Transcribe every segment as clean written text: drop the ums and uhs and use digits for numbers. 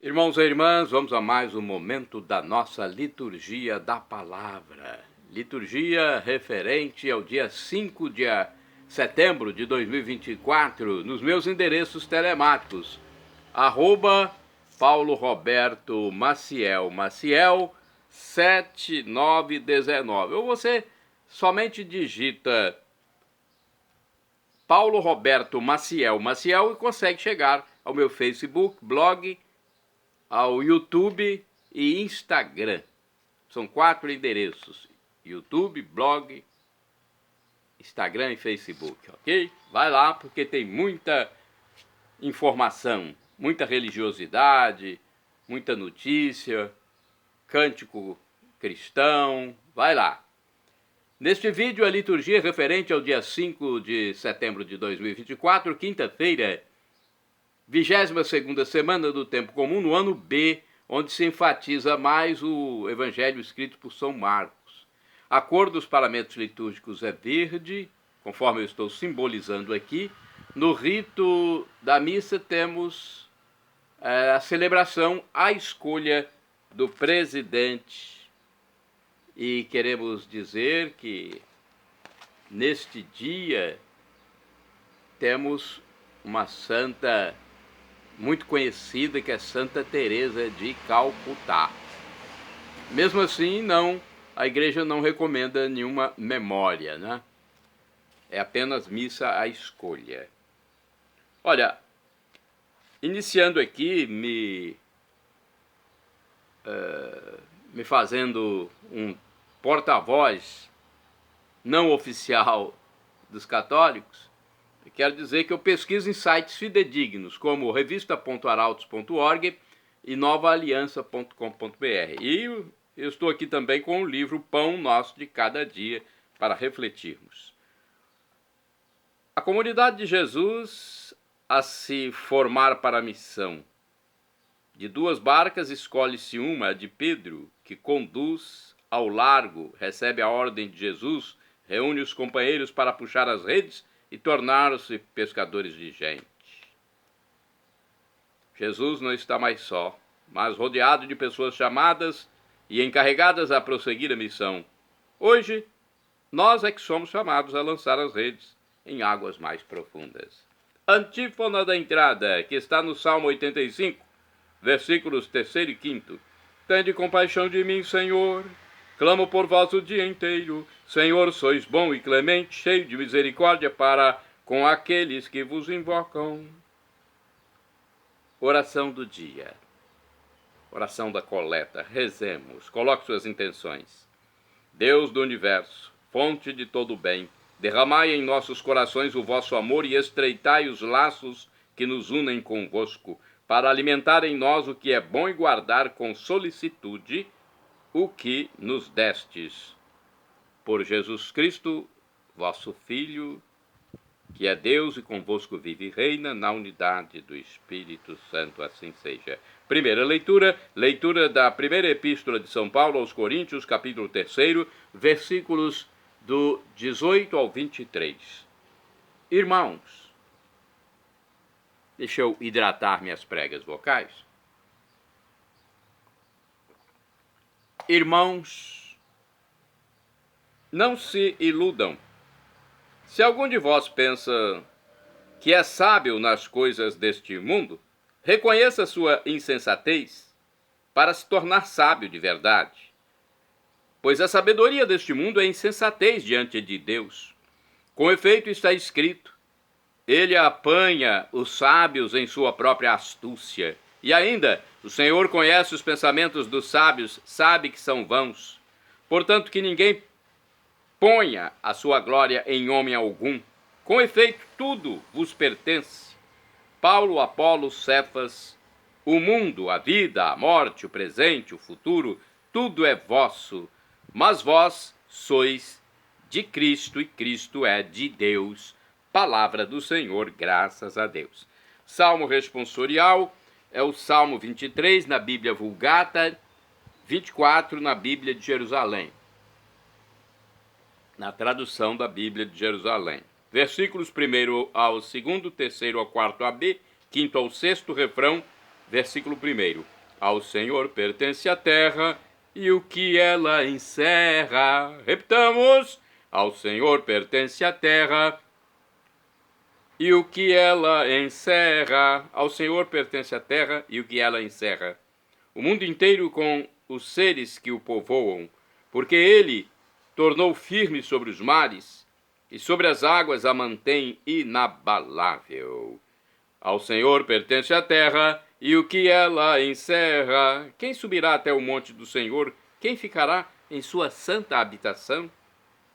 Irmãos e irmãs, vamos a mais um momento da nossa liturgia da palavra. Liturgia referente ao dia 5 de setembro de 2024, nos meus endereços telemáticos, @Paulo Roberto Maciel 7919. Ou você somente digita Paulo Roberto Maciel e consegue chegar ao meu Facebook, blog, ao YouTube e Instagram. São 4 endereços: YouTube, blog, Instagram e Facebook, ok? Vai lá porque tem muita informação, muita religiosidade, muita notícia, cântico cristão. Vai lá. Neste vídeo, a liturgia referente ao dia 5 de setembro de 2024, quinta-feira, 22ª semana do Tempo Comum, no ano B, onde se enfatiza mais o Evangelho escrito por São Marcos. A cor dos paramentos litúrgicos é verde, conforme eu estou simbolizando aqui. No rito da missa temos a celebração, a escolha do presidente. E queremos dizer que neste dia temos uma santa muito conhecida, que é Santa Teresa de Calcutá. Mesmo assim, a igreja não recomenda nenhuma memória, né? É apenas missa à escolha. Olha, iniciando aqui, me fazendo um porta-voz não oficial dos católicos, eu quero dizer que eu pesquiso em sites fidedignos, como revista.arautos.org e novaaliança.com.br. E eu estou aqui também com o livro Pão Nosso de Cada Dia para refletirmos. A comunidade de Jesus, a se formar para a missão. De 2 barcas escolhe-se uma, a de Pedro, que conduz ao largo, recebe a ordem de Jesus, reúne os companheiros para puxar as redes e tornaram-se pescadores de gente. Jesus não está mais só, mas rodeado de pessoas chamadas e encarregadas a prosseguir a missão. Hoje, nós é que somos chamados a lançar as redes em águas mais profundas. Antífona da entrada, que está no Salmo 85, versículos 3º e 5º. Tende compaixão de mim, Senhor. Clamo por vós o dia inteiro. Senhor, sois bom e clemente, cheio de misericórdia para com aqueles que vos invocam. Oração do dia. Oração da coleta. Rezemos. Coloque suas intenções. Deus do universo, fonte de todo o bem, derramai em nossos corações o vosso amor e estreitai os laços que nos unem convosco, para alimentar em nós o que é bom e guardar com solicitude o que nos destes. Por Jesus Cristo, vosso Filho, que é Deus e convosco vive e reina na unidade do Espírito Santo, assim seja. Primeira leitura, leitura da primeira epístola de São Paulo aos Coríntios, capítulo 3, versículos do 18 ao 23. Irmãos, deixa eu hidratar minhas pregas vocais. Irmãos, não se iludam. Se algum de vós pensa que é sábio nas coisas deste mundo, reconheça sua insensatez para se tornar sábio de verdade. Pois a sabedoria deste mundo é insensatez diante de Deus. Com efeito está escrito: ele apanha os sábios em sua própria astúcia. E ainda, o Senhor conhece os pensamentos dos sábios, sabe que são vãos. Portanto, que ninguém ponha a sua glória em homem algum. Com efeito, tudo vos pertence. Paulo, Apolo, Cefas, o mundo, a vida, a morte, o presente, o futuro, tudo é vosso. Mas vós sois de Cristo e Cristo é de Deus. Palavra do Senhor, graças a Deus. Salmo responsorial é o Salmo 23 na Bíblia Vulgata, 24 na Bíblia de Jerusalém, na tradução da Bíblia de Jerusalém. Versículos 1 ao 2º, 3º ao 4º AB, 5º ao 6º refrão, Versículo 1. Ao Senhor pertence a terra e o que ela encerra. Repitamos. Ao Senhor pertence a terra e o que ela encerra. Ao Senhor pertence a terra e o que ela encerra. O mundo inteiro com os seres que o povoam, porque ele tornou firme sobre os mares e sobre as águas a mantém inabalável. Ao Senhor pertence a terra e o que ela encerra. Quem subirá até o monte do Senhor? Quem ficará em sua santa habitação?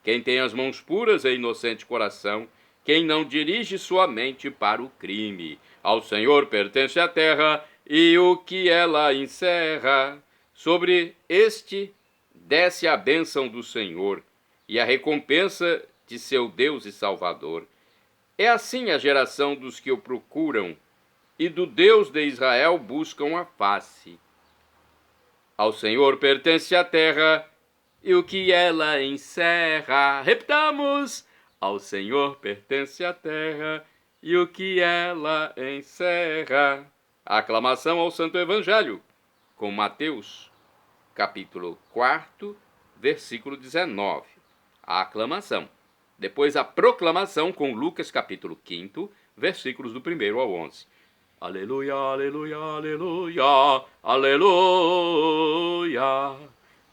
Quem tem as mãos puras e inocente coração, quem não dirige sua mente para o crime. Ao Senhor pertence a terra e o que ela encerra. Sobre este desce a bênção do Senhor e a recompensa de seu Deus e Salvador. É assim a geração dos que o procuram e do Deus de Israel buscam a face. Ao Senhor pertence a terra e o que ela encerra. Repitamos. Ao Senhor pertence a terra e o que ela encerra. A aclamação ao Santo Evangelho, com Mateus, capítulo 4, versículo 19. A aclamação. Depois a proclamação com Lucas, capítulo 5, versículos do 1 ao 11. Aleluia, aleluia, aleluia, aleluia.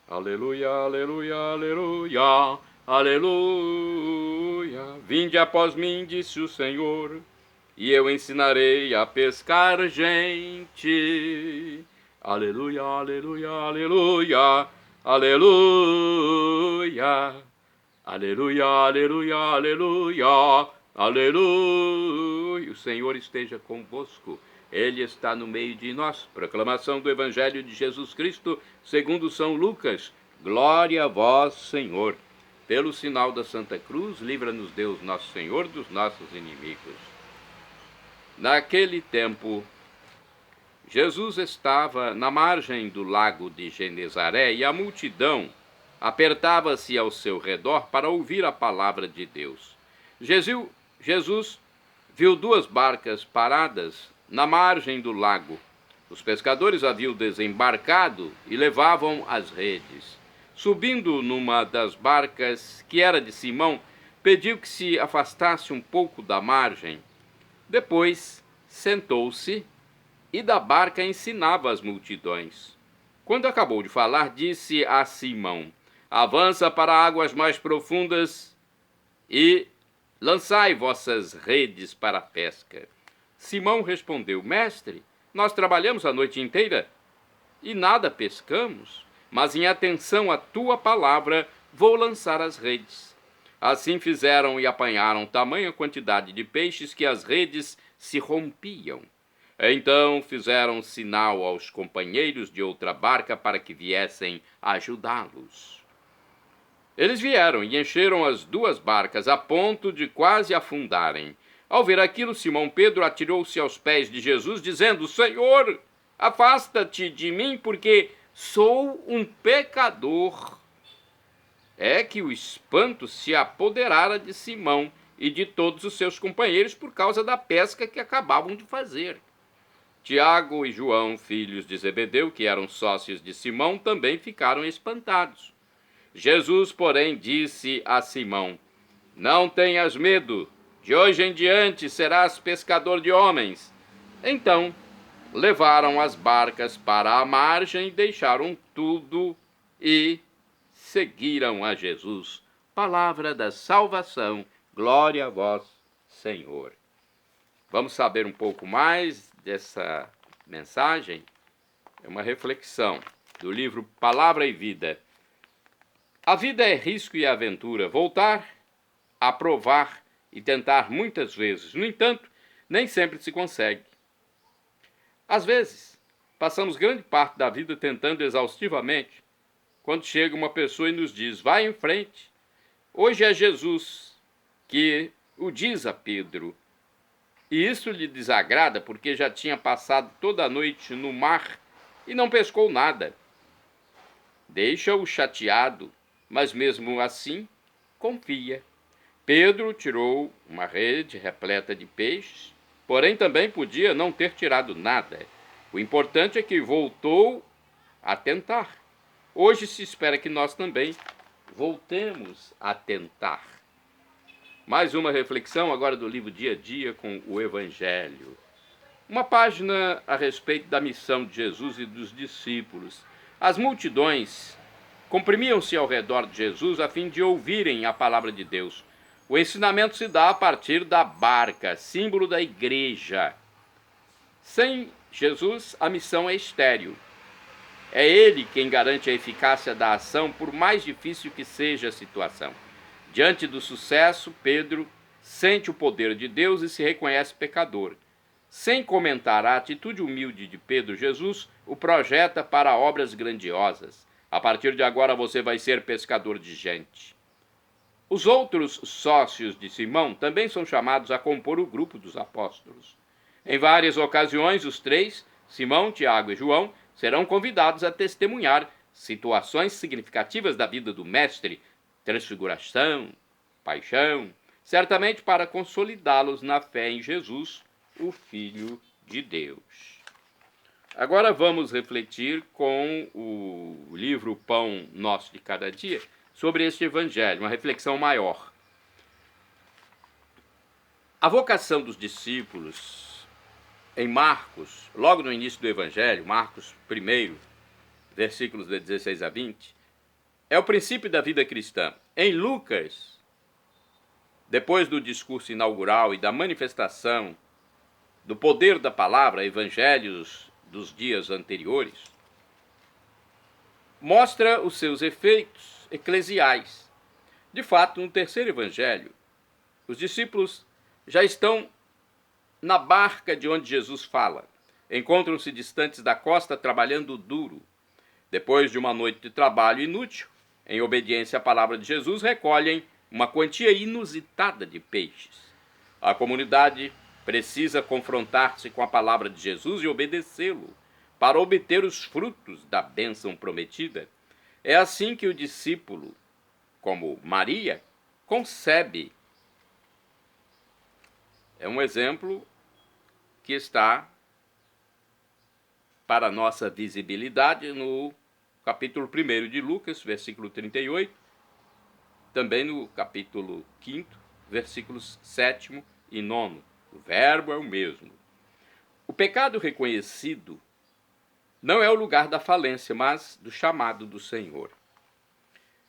Aleluia, aleluia, aleluia, aleluia. Vinde após mim, disse o Senhor, e eu ensinarei a pescar gente. Aleluia, aleluia, aleluia, aleluia. Aleluia, aleluia, aleluia, aleluia. O Senhor esteja convosco. Ele está no meio de nós. Proclamação do Evangelho de Jesus Cristo, segundo São Lucas. Glória a vós, Senhor. Pelo sinal da Santa Cruz, livra-nos Deus, nosso Senhor, dos nossos inimigos. Naquele tempo, Jesus estava na margem do lago de Genezaré e a multidão apertava-se ao seu redor para ouvir a palavra de Deus. Jesus viu duas barcas paradas na margem do lago. Os pescadores haviam desembarcado e levavam as redes. Subindo numa das barcas, que era de Simão, pediu que se afastasse um pouco da margem. Depois sentou-se e da barca ensinava as multidões. Quando acabou de falar, disse a Simão: avança para águas mais profundas e lançai vossas redes para a pesca. Simão respondeu: mestre, nós trabalhamos a noite inteira e nada pescamos, mas em atenção à tua palavra vou lançar as redes. Assim fizeram e apanharam tamanha quantidade de peixes que as redes se rompiam. Então fizeram sinal aos companheiros de outra barca para que viessem ajudá-los. Eles vieram e encheram as duas barcas a ponto de quase afundarem. Ao ver aquilo, Simão Pedro atirou-se aos pés de Jesus, dizendo: Senhor, afasta-te de mim, porque sou um pecador. É que o espanto se apoderara de Simão e de todos os seus companheiros por causa da pesca que acabavam de fazer. Tiago e João, filhos de Zebedeu, que eram sócios de Simão, também ficaram espantados. Jesus, porém, disse a Simão: não tenhas medo, de hoje em diante serás pescador de homens. Então levaram as barcas para a margem e deixaram tudo e seguiram a Jesus. Palavra da salvação, glória a vós, Senhor. Vamos saber um pouco mais dessa mensagem? É uma reflexão do livro Palavra e Vida. A vida é risco e aventura, voltar a provar e tentar muitas vezes. No entanto, nem sempre se consegue. Às vezes, passamos grande parte da vida tentando exaustivamente, quando chega uma pessoa e nos diz: vai em frente. Hoje é Jesus que o diz a Pedro. E isso lhe desagrada porque já tinha passado toda a noite no mar e não pescou nada. Deixa-o chateado, mas mesmo assim confia. Pedro tirou uma rede repleta de peixes, porém também podia não ter tirado nada. O importante é que voltou a tentar. Hoje se espera que nós também voltemos a tentar. Mais uma reflexão agora do livro Dia a Dia com o Evangelho. Uma página a respeito da missão de Jesus e dos discípulos. As multidões comprimiam-se ao redor de Jesus a fim de ouvirem a palavra de Deus. O ensinamento se dá a partir da barca, símbolo da igreja. Sem Jesus, a missão é estéril. É Ele quem garante a eficácia da ação, por mais difícil que seja a situação. Diante do sucesso, Pedro sente o poder de Deus e se reconhece pecador. Sem comentar a atitude humilde de Pedro, Jesus o projeta para obras grandiosas. A partir de agora você vai ser pescador de gente. Os outros sócios de Simão também são chamados a compor o grupo dos apóstolos. Em várias ocasiões, os três, Simão, Tiago e João, serão convidados a testemunhar situações significativas da vida do Mestre, transfiguração, paixão, certamente para consolidá-los na fé em Jesus, o Filho de Deus. Agora vamos refletir com o livro Pão Nosso de Cada Dia sobre este Evangelho, uma reflexão maior. A vocação dos discípulos em Marcos, logo no início do Evangelho, Marcos 1, versículos de 16 a 20, é o princípio da vida cristã. Em Lucas, depois do discurso inaugural e da manifestação do poder da palavra, evangelhos dos dias anteriores, mostra os seus efeitos eclesiais. De fato, no terceiro evangelho, os discípulos já estão na barca de onde Jesus fala. Encontram-se distantes da costa trabalhando duro. Depois de uma noite de trabalho inútil, em obediência à palavra de Jesus, recolhem uma quantia inusitada de peixes. A comunidade precisa confrontar-se com a palavra de Jesus e obedecê-lo para obter os frutos da bênção prometida. É assim que o discípulo, como Maria, concebe. É um exemplo que está para a nossa visibilidade no capítulo 1 de Lucas, versículo 38, também no capítulo 5, versículos 7 e 9. O verbo é o mesmo. O pecado reconhecido não é o lugar da falência, mas do chamado do Senhor.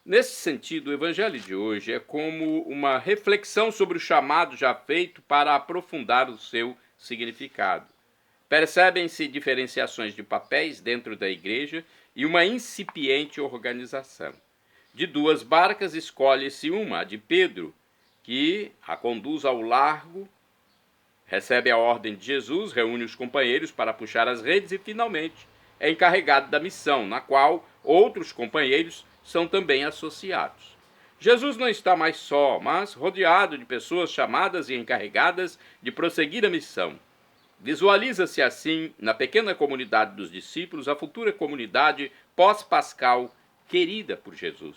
Nesse sentido, o evangelho de hoje é como uma reflexão sobre o chamado já feito para aprofundar o seu significado. Percebem-se diferenciações de papéis dentro da igreja e uma incipiente organização. De duas barcas, escolhe-se uma, a de Pedro, que a conduz ao largo, recebe a ordem de Jesus, reúne os companheiros para puxar as redes e, finalmente, é encarregado da missão, na qual outros companheiros são também associados. Jesus não está mais só, mas rodeado de pessoas chamadas e encarregadas de prosseguir a missão. Visualiza-se assim, na pequena comunidade dos discípulos, a futura comunidade pós-pascal querida por Jesus.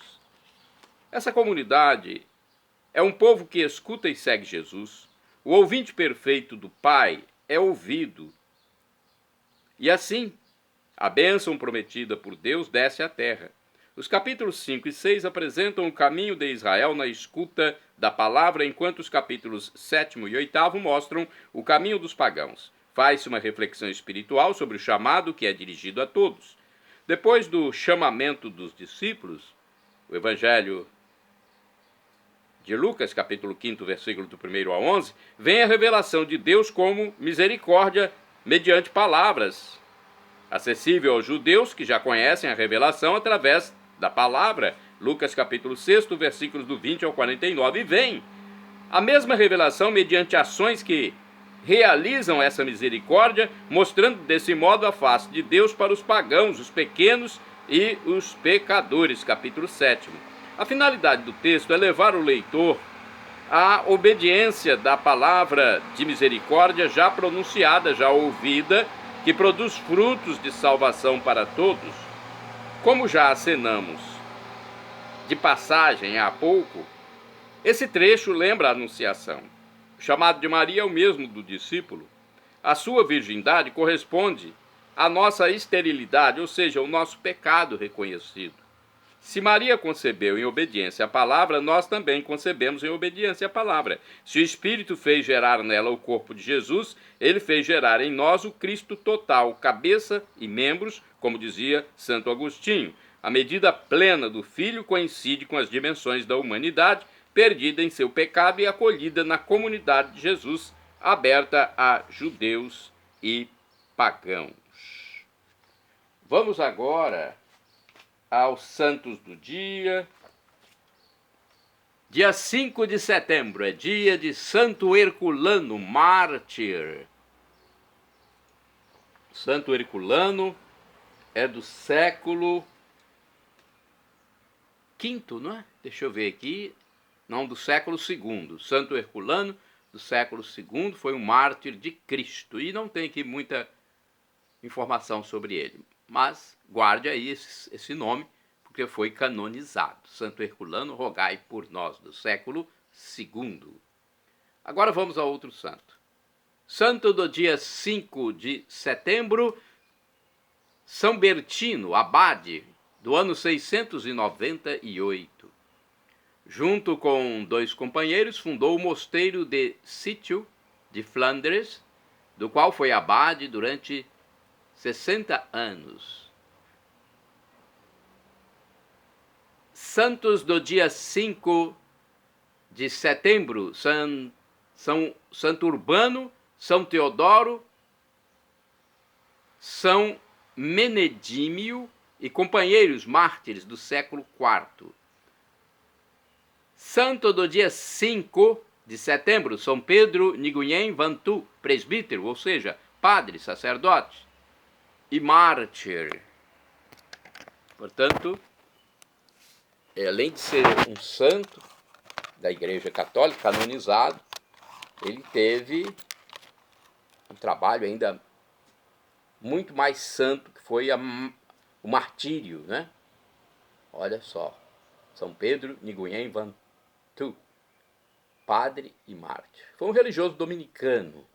Essa comunidade é um povo que escuta e segue Jesus. O ouvinte perfeito do Pai é ouvido. E assim, a bênção prometida por Deus desce à terra. Os capítulos 5 e 6 apresentam o caminho de Israel na escuta da palavra, enquanto os capítulos 7 e 8 mostram o caminho dos pagãos. Faz-se uma reflexão espiritual sobre o chamado que é dirigido a todos. Depois do chamamento dos discípulos, o Evangelho de Lucas, capítulo 5, versículo do 1 ao 11, vem a revelação de Deus como misericórdia mediante palavras, acessível aos judeus que já conhecem a revelação através da palavra. Lucas capítulo 6, versículos do 20 ao 49, e vem a mesma revelação mediante ações que realizam essa misericórdia, mostrando desse modo a face de Deus para os pagãos, os pequenos e os pecadores. Capítulo 7. A finalidade do texto é levar o leitor à obediência da palavra de misericórdia já pronunciada, já ouvida, que produz frutos de salvação para todos. Como já acenamos de passagem há pouco, esse trecho lembra a Anunciação. O chamado de Maria é o mesmo do discípulo. A sua virgindade corresponde a nossa esterilidade, ou seja, o nosso pecado reconhecido. Se Maria concebeu em obediência à palavra, nós também concebemos em obediência à palavra. Se o Espírito fez gerar nela o corpo de Jesus, ele fez gerar em nós o Cristo total, cabeça e membros, como dizia Santo Agostinho. A medida plena do Filho coincide com as dimensões da humanidade, perdida em seu pecado e acolhida na comunidade de Jesus, aberta a judeus e pagãos. Vamos agora aos santos do dia. Dia 5 de setembro é dia de Santo Herculano, mártir. Santo Herculano é do século V, não é? Deixa eu ver aqui. Não, do século II. Santo Herculano, do século II, foi um mártir de Cristo. E não tem aqui muita informação sobre ele. Mas guarde aí esse nome, porque foi canonizado. Santo Herculano, rogai por nós, do século II. Agora vamos a outro santo. Santo do dia 5 de setembro, São Bertino, abade, do ano 698. Junto com 2 companheiros, fundou o mosteiro de Sítio, de Flandres, do qual foi abade durante 60 anos. Santos do dia 5 de setembro, Santo Urbano, São Teodoro, São Menedímio e companheiros mártires do século IV. Santo do dia 5 de setembro, São Pedro Nguyen Van Tu, presbítero, ou seja, padre, sacerdote e mártir. Portanto, além de ser um santo da Igreja Católica, canonizado, ele teve um trabalho ainda muito mais santo, que foi o martírio, né? Olha só, São Pedro Nguyen Van Tu, padre e mártir. Foi um religioso dominicano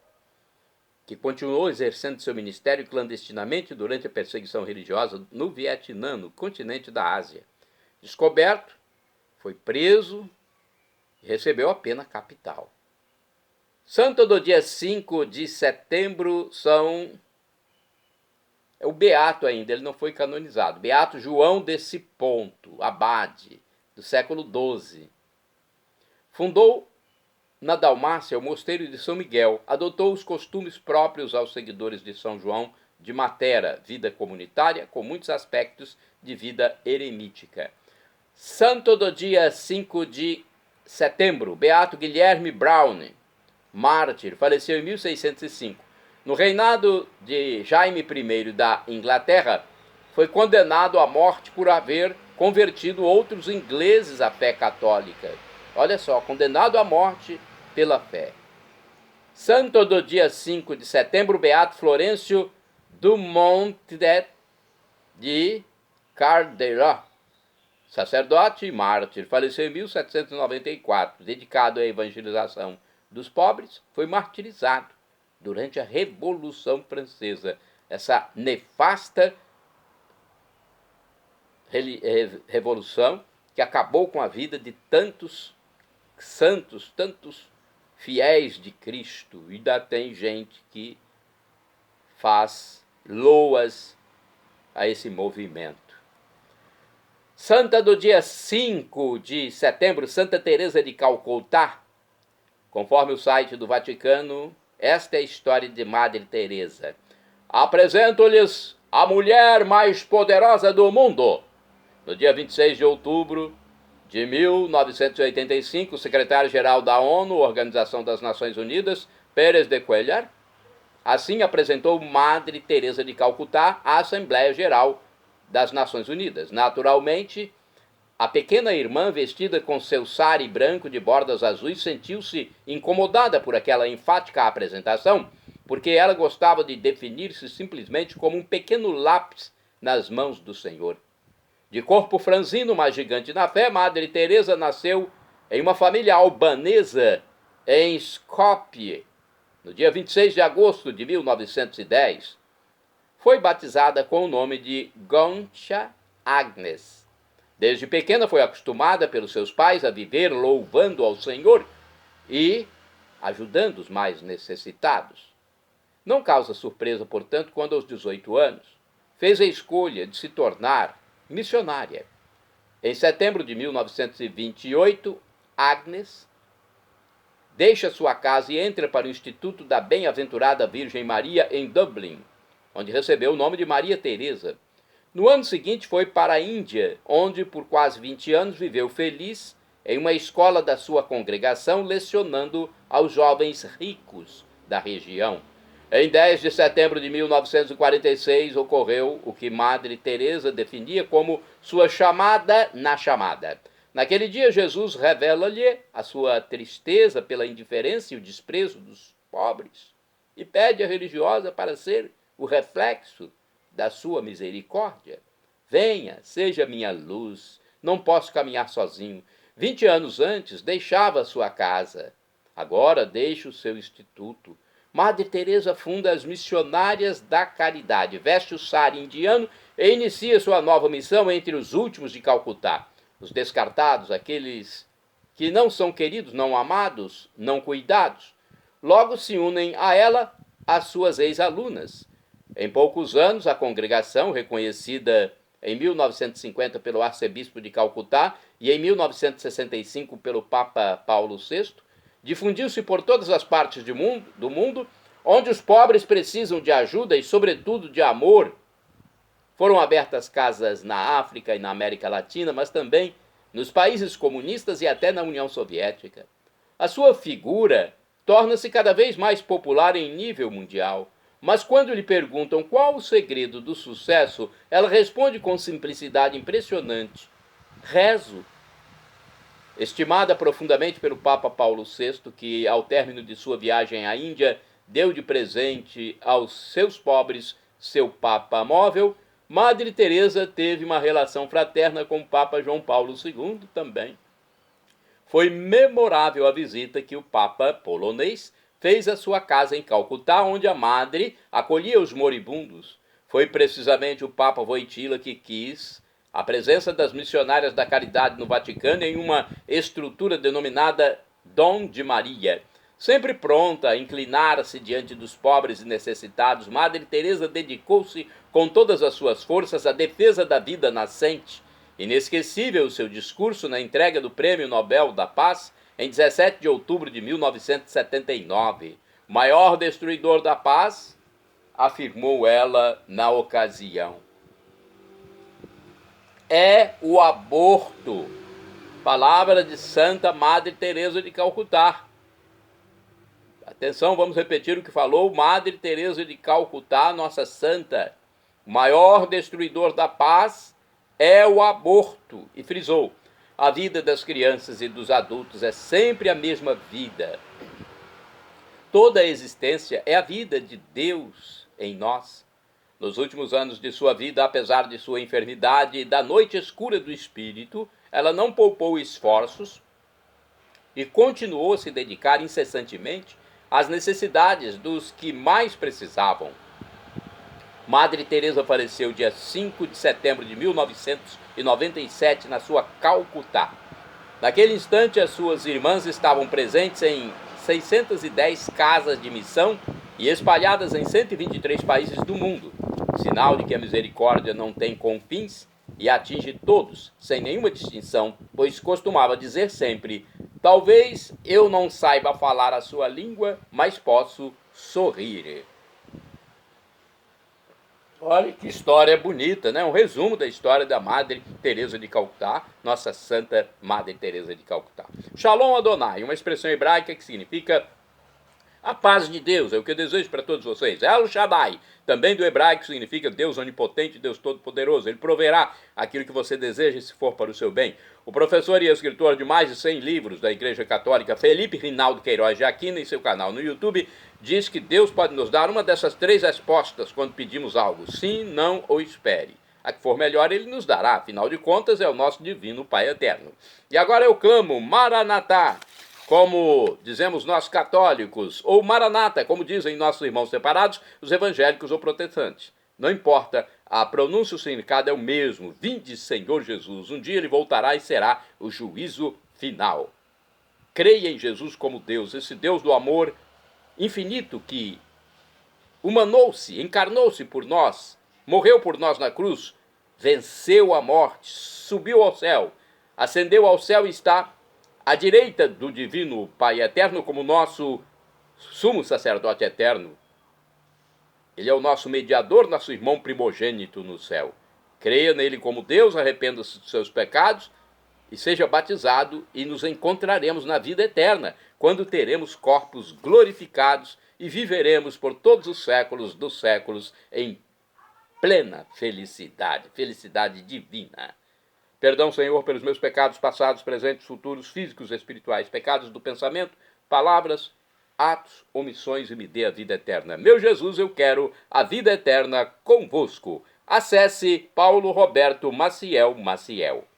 que continuou exercendo seu ministério clandestinamente durante a perseguição religiosa no Vietnã, no continente da Ásia. Descoberto, foi preso e recebeu a pena capital. Santo do dia 5 de setembro é o beato ainda, ele não foi canonizado. Beato João desse Ponto, abade, do século XII. Fundou na Dalmácia o mosteiro de São Miguel, adotou os costumes próprios aos seguidores de São João de Matera, vida comunitária com muitos aspectos de vida eremítica. Santo do dia 5 de setembro, Beato Guilherme Browne, mártir, faleceu em 1605. No reinado de Jaime I da Inglaterra, foi condenado à morte por haver convertido outros ingleses à fé católica. Olha só, condenado à morte pela fé. Santo do dia 5 de setembro, Beato Florencio Dumont de Carderat, sacerdote e mártir, faleceu em 1794, dedicado à evangelização dos pobres, foi martirizado durante a Revolução Francesa, essa nefasta revolução que acabou com a vida de tantos santos, tantos fiéis de Cristo. E ainda tem gente que faz loas a esse movimento. Santa do dia 5 de setembro, Santa Teresa de Calcutá. Conforme o site do Vaticano, esta é a história de Madre Teresa. Apresento-lhes a mulher mais poderosa do mundo. No dia 26 de outubro de 1985, o secretário-geral da ONU, Organização das Nações Unidas, Pérez de Cuellar, assim apresentou Madre Teresa de Calcutá à Assembleia Geral das Nações Unidas. Naturalmente, a pequena irmã, vestida com seu sari branco de bordas azuis, sentiu-se incomodada por aquela enfática apresentação, porque ela gostava de definir-se simplesmente como um pequeno lápis nas mãos do Senhor. De corpo franzino, mas gigante na fé, Madre Teresa nasceu em uma família albanesa em Skopje, no dia 26 de agosto de 1910. foi batizada com o nome de Concha Agnes. Desde pequena foi acostumada pelos seus pais a viver louvando ao Senhor e ajudando os mais necessitados. Não causa surpresa, portanto, quando aos 18 anos fez a escolha de se tornar missionária. Em setembro de 1928, Agnes deixa sua casa e entra para o Instituto da Bem-aventurada Virgem Maria em Dublin, onde recebeu o nome de Maria Teresa. No ano seguinte foi para a Índia, onde por quase 20 anos viveu feliz em uma escola da sua congregação, lecionando aos jovens ricos da região. Em 10 de setembro de 1946 ocorreu o que Madre Teresa definia como sua chamada na chamada. Naquele dia, Jesus revela-lhe a sua tristeza pela indiferença e o desprezo dos pobres e pede à religiosa para ser o reflexo da sua misericórdia. Venha, seja minha luz, não posso caminhar sozinho. 20 anos antes, deixava sua casa. Agora deixa o seu instituto. Madre Teresa funda as Missionárias da Caridade, veste o sari indiano e inicia sua nova missão entre os últimos de Calcutá. Os descartados, aqueles que não são queridos, não amados, não cuidados. Logo se unem a ela as suas ex-alunas. Em poucos anos, a congregação, reconhecida em 1950 pelo arcebispo de Calcutá e em 1965 pelo Papa Paulo VI, difundiu-se por todas as partes do mundo, onde os pobres precisam de ajuda e, sobretudo, de amor. Foram abertas casas na África e na América Latina, mas também nos países comunistas e até na União Soviética. A sua figura torna-se cada vez mais popular em nível mundial. Mas quando lhe perguntam qual o segredo do sucesso, ela responde com simplicidade impressionante: rezo. Estimada profundamente pelo Papa Paulo VI, que ao término de sua viagem à Índia deu de presente aos seus pobres seu Papa móvel, Madre Teresa teve uma relação fraterna com o Papa João Paulo II também. Foi memorável a visita que o Papa polonês fez à sua casa em Calcutá, onde a Madre acolhia os moribundos. Foi precisamente o Papa Wojtyła que quis a presença das missionárias da caridade no Vaticano em uma estrutura denominada Dom de Maria. Sempre pronta a inclinar-se diante dos pobres e necessitados, Madre Teresa dedicou-se com todas as suas forças à defesa da vida nascente. Inesquecível o seu discurso na entrega do Prêmio Nobel da Paz em 17 de outubro de 1979. O maior destruidor da paz, afirmou ela na ocasião, é o aborto. Palavra de Santa Madre Teresa de Calcutá. Atenção, vamos repetir o que falou Madre Teresa de Calcutá, nossa santa. O maior destruidor da paz é o aborto. E frisou: a vida das crianças e dos adultos é sempre a mesma vida. Toda a existência é a vida de Deus em nós. Nos últimos anos de sua vida, apesar de sua enfermidade e da noite escura do espírito, ela não poupou esforços e continuou a se dedicar incessantemente às necessidades dos que mais precisavam. Madre Teresa faleceu dia 5 de setembro de 1997 na sua Calcutá. Naquele instante, as suas irmãs estavam presentes em 610 casas de missão e espalhadas em 123 países do mundo, sinal de que a misericórdia não tem confins e atinge todos, sem nenhuma distinção, pois costumava dizer sempre: talvez eu não saiba falar a sua língua, mas posso sorrir. Olha que história bonita, né? Um resumo da história da Madre Teresa de Calcutá, nossa santa Madre Teresa de Calcutá. Shalom Adonai, uma expressão hebraica que significa a paz de Deus, é o que eu desejo para todos vocês. El Shaddai, também do hebraico, significa Deus onipotente, Deus todo-poderoso. Ele proverá aquilo que você deseja se for para o seu bem. O professor e escritor de mais de 100 livros da Igreja Católica, Felipe Rinaldo Queiroz de Aquino, em seu canal no YouTube, diz que Deus pode nos dar uma dessas 3 respostas quando pedimos algo: sim, não ou espere. A que for melhor ele nos dará, afinal de contas é o nosso divino Pai Eterno. E agora eu clamo: Maranatá, como dizemos nós católicos, ou Maranata, como dizem nossos irmãos separados, os evangélicos ou protestantes. Não importa, a pronúncia e o significado é o mesmo. Vinde, Senhor Jesus. Um dia ele voltará e será o juízo final. Creia em Jesus como Deus, esse Deus do amor infinito que humanou-se, encarnou-se por nós, morreu por nós na cruz, venceu a morte, subiu ao céu, ascendeu ao céu e está à direita do divino Pai eterno como nosso sumo sacerdote eterno. Ele é o nosso mediador, nosso irmão primogênito no céu. Creia nele como Deus, arrependa-se dos seus pecados e seja batizado, e nos encontraremos na vida eterna, quando teremos corpos glorificados e viveremos por todos os séculos dos séculos em plena felicidade, felicidade divina. Perdão, Senhor, pelos meus pecados passados, presentes, futuros, físicos e espirituais, pecados do pensamento, palavras, atos, omissões, e me dê a vida eterna. Meu Jesus, eu quero a vida eterna convosco. Acesse Paulo Roberto Maciel Maciel.